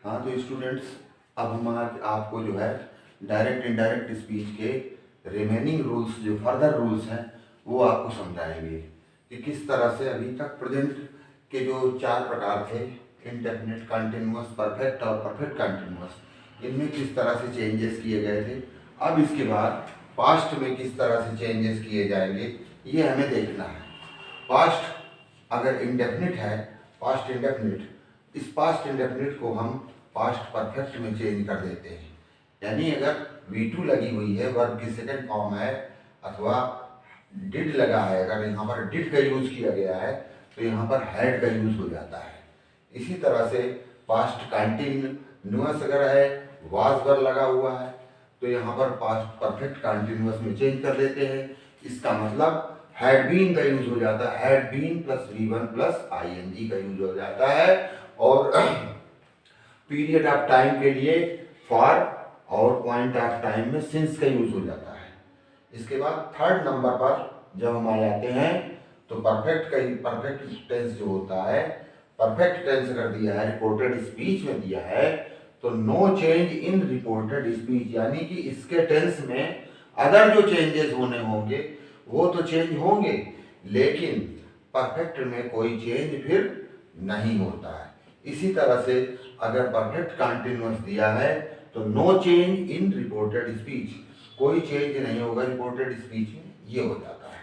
हाँ तो स्टूडेंट्स, अब हम आज आपको जो है डायरेक्ट इनडायरेक्ट स्पीच के रिमेनिंग रूल्स, जो फर्दर रूल्स हैं, वो आपको समझाएंगे कि किस तरह से अभी तक प्रेजेंट के जो 4 प्रकार थे, इंडेफिनिट, कंटिन्यूअस, परफेक्ट और परफेक्ट कंटिन्यूअस, इनमें किस तरह से चेंजेस किए गए थे। अब इसके बाद पास्ट में किस तरह से चेंजेस किए जाएंगे, ये हमें देखना है। पास्ट अगर इंडेफिनिट है, पास्ट इंडेफिनिट, इस पास्ट इंडेफिनिट को हम पास्ट परफेक्ट में चेंज कर देते हैं। यानी अगर V2 लगी हुई है, वर्ब की सेकंड फॉर्म है, अथवा डिड लगा है, अगर यहाँ पर डिड का यूज किया गया है तो यहाँ पर हैड का यूज हो जाता है। इसी तरह से पास्ट कंटिन्यूअस अगर है, वाज वर्ब लगा हुआ है, तो यहाँ पर पास्ट परफेक्ट कंटिन्यूअस में चेंज कर देते हैं। इसका मतलब हैड बीन का यूज हो जाता है, had been plus V1 plus ING का यूज हो जाता है। और पीरियड ऑफ टाइम के लिए फॉर और पॉइंट ऑफ टाइम में सिंस का यूज हो जाता है। इसके बाद थर्ड नंबर पर जब हम आ जाते हैं तो परफेक्ट टेंस जो होता है, परफेक्ट टेंस अगर दिया है, रिपोर्टेड स्पीच में दिया है, तो no change in reported speech, यानी कि इसके टेंस में अदर जो चेंजेस होने होंगे वो तो चेंज होंगे, लेकिन परफेक्ट में कोई चेंज फिर नहीं होता है। इसी तरह से अगर परफेक्ट कंटिन्यूअस दिया है तो no change in reported speech, कोई चेंज नहीं होगा रिपोर्टेड स्पीच में, ये हो जाता है।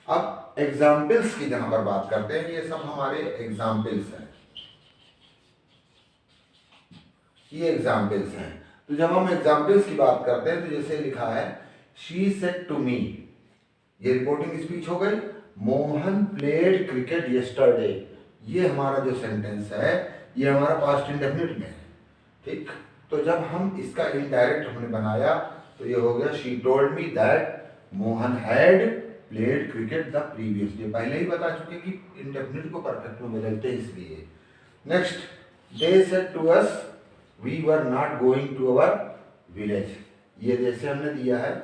अब एग्जाम्पल्स की जहां पर बात करते हैं, ये सब हमारे एग्जाम्पल्स हैं, ये एग्जाम्पल्स हैं। तो जब हम एग्जाम्पल्स की बात करते हैं तो जैसे लिखा है, शी सेड टू मी, ये रिपोर्टिंग स्पीच हो गई। मोहन प्लेड क्रिकेट यस्टरडे, ये हमारा जो सेंटेंस है ये हमारा पास्ट इंडेफिनिट में है, ठीक। तो जब हम इसका इनडायरेक्ट हमने बनाया तो ये हो गया, she told me that Mohan had played cricket the previous day. पहले ही बता चुके कि इंडेफिनिट को परफेक्ट में बदलते हैं इसलिए। Next, they said to us we were not going to our village, ये जैसे हमने दिया है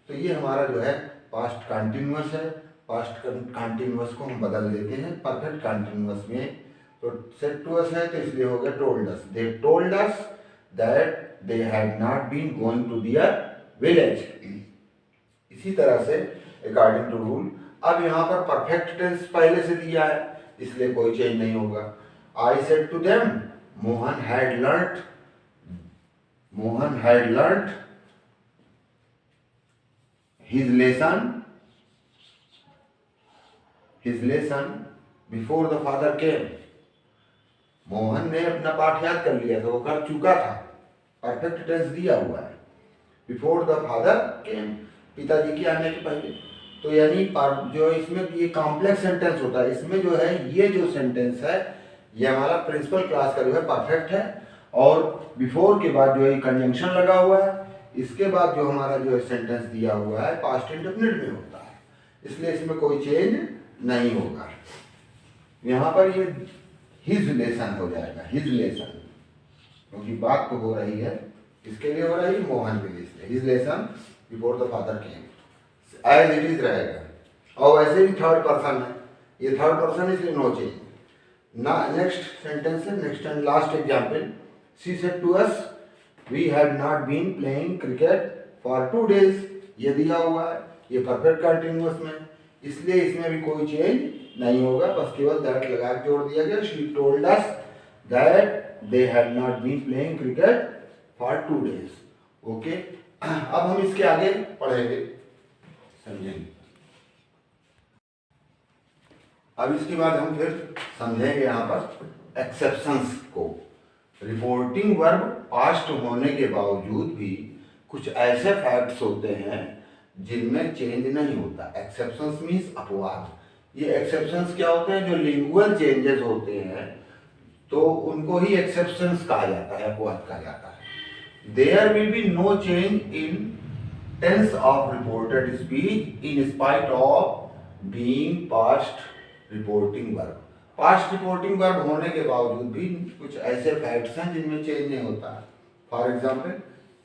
तो ये हमारा जो है पास्ट कंटिन्यूअस है। पास्ट कंटिन्यूअस को हम बदल देते हैं परफेक्ट कंटिन्यूअस में। तो सेड टू अस है तो इसलिए हो गया told us, they told us that they had not been going to their village. इसी तरह से अकॉर्डिंग टू रूल, अब यहाँ पर परफेक्ट टेंस पहले से दिया है इसलिए कोई चेंज नहीं होगा। I said to them Mohan had learned his lesson before the father came, Mohan ने अपना पाठ याद कर लिया था, वो कर चुका था, परफेक्ट टेंस दिया हुआ है। बिफोर द फादर केम, पिताजी के आने के पहले। तो यानी जो इसमें ये कॉम्प्लेक्स सेंटेंस होता है, इसमें जो है ये जो सेंटेंस है ये हमारा प्रिंसिपल क्लास का जो है परफेक्ट है, और बिफोर के बाद जो है कंजंक्शन लगा हुआ है, इसके बाद जो हमारा जो सेंटेंस दिया हुआ है पास्ट इंडेफिनिट में होता है, इसलिए इसमें कोई चेंज नहीं होगा। यहाँ पर ये हिज लेसन हो जाएगा, हिज लेसन, क्योंकि बात तो हो रही है किसके लिए हो रही है, मोहन के लिए। His lesson before the father came, as it is रहेगा। और वैसे भी थर्ड पर्सन है, ये थर्ड पर्सन इसलिए नो चेंज ना। नेक्स्ट सेंटेंस है, next and last example, she said to us we had not been playing cricket for 2 days, ये दिया हुआ है, ये परफेक्ट कंटिन्यूअस में, इसलिए इसमें भी कोई चेंज नहीं होगा, बस केवल दैट लगा के जोड़ दिया गया। She told us that they had not been playing cricket for 2 days। Okay, अब हम इसके आगे पढ़ेंगे, समझेंगे। अब इसके बाद हम फिर समझेंगे यहाँ पर एक्सेप्शंस को। रिपोर्टिंग वर्ब पास्ट होने के बावजूद भी कुछ ऐसे फैक्ट्स होते हैं जिनमें चेंज नहीं होता। एक्सेप्शंस मीन्स अपवाद। ये एक्सेप्शंस क्या होते हैं, जो लिंगुअल चेंजेस होते हैं तो उनको ही एक्सेप्शंस कहा जाता है, अपवाद कहा जाता है। There will be no change in tense of reported speech in spite of being past reporting verb. Past reporting verb होने के बावजूद भी कुछ ऐसे फैक्ट्स हैं जिनमें चेंज नहीं होता। फॉर एग्जाम्पल,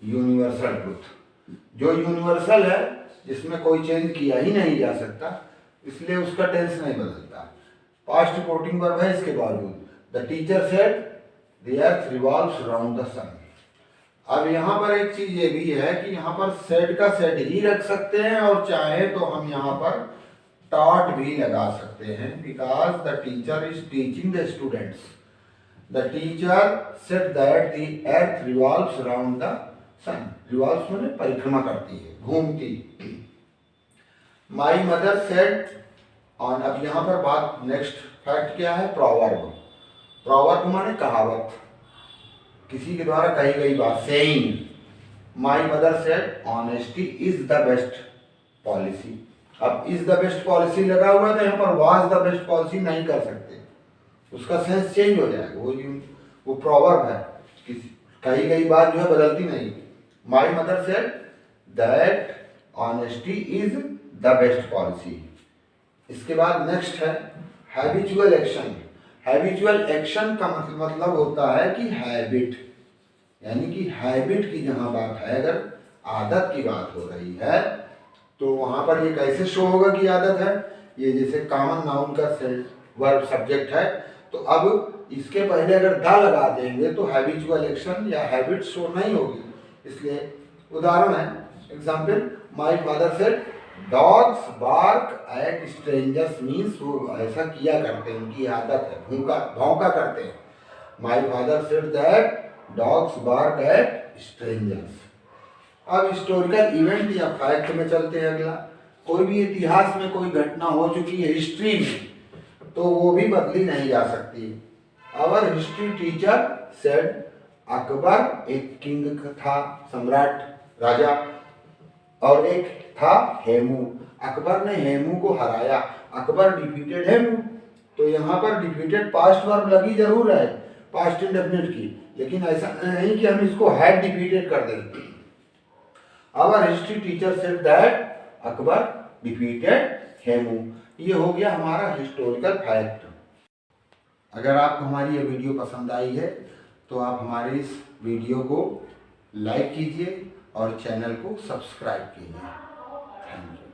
यूनिवर्सल ट्रुथ, जो यूनिवर्सल है जिसमें कोई चेंज किया ही नहीं जा सकता, इसलिए उसका टेंस नहीं बदलता। पास्ट रिपोर्टिंग वर्ब है इसके बावजूद। The teacher said the earth revolves around the sun. अब यहाँ पर एक चीज ये भी है कि यहाँ पर सेड का सेड ही रख सकते हैं और चाहे तो हम यहाँ पर टॉट भी लगा सकते हैं, because the teacher is teaching the students. The teacher said that the earth revolves around the sun. Revolves माने परिक्रमा करती है, घूमती। My mother said on. अब यहाँ पर बात नेक्स्ट फैक्ट क्या है, प्रोवर्ब। प्रोवर्ब माने कहावत, किसी के द्वारा कही गई बात, saying. My mother said honesty is the best policy. अब इज द बेस्ट पॉलिसी लगा हुआ था, यहाँ पर वाज द बेस्ट पॉलिसी नहीं कर सकते, उसका सेंस चेंज हो जाएगा। वो प्रोवर्ब है, किसी कही गई बात जो है बदलती नहीं। माई mother said that honesty is the best policy. इसके बाद नेक्स्ट है हैबिचुअल एक्शन। हैबिचुअल एक्शन का मतलब होता है कि हैबिट, यानी कि हैबिट की जहां बात है, अगर आदत की बात हो रही है तो वहां पर ये कैसे शो होगा कि आदत है। ये जैसे कॉमन नाउन का वर्ब सब्जेक्ट है, तो अब इसके पहले अगर द लगा देंगे तो हैबिचुअल एक्शन या हैबिट शो नहीं होगी। इसलिए उदाहरण है, example, my father said dogs bark at strangers, means वो ऐसा किया करते हैं, उनकी आदत है, भौंका करते हैं। My father said that dogs bark at strangers. अब हिस्टोरिकल इवेंट या फैक्ट में चलते हैं अगला। कोई भी इतिहास में कोई घटना हो चुकी है हिस्ट्री में, तो वो भी बदली नहीं जा सकती। Our history teacher said Akbar एक किंग था, सम्राट, राजा, और एक था हेमू। अकबर ने हेमू को हराया, अकबर डिफीटेड हेमू। तो यहाँ पर डिफीटेड पास्ट वर्ब लगी जरूर है, पास्ट इंडेफिनिट की, लेकिन ऐसा नहीं कि हम इसको हैड डिफीटेड कर दें। Our history teacher said that Akbar defeated Hemu. ये हो गया हमारा हिस्टोरिकल फैक्ट। अगर आपको हमारी ये वीडियो पसंद आई है तो आप हमारे इस वीडियो को लाइक कीजिए और चैनल को सब्सक्राइब कीजिए। Thank you.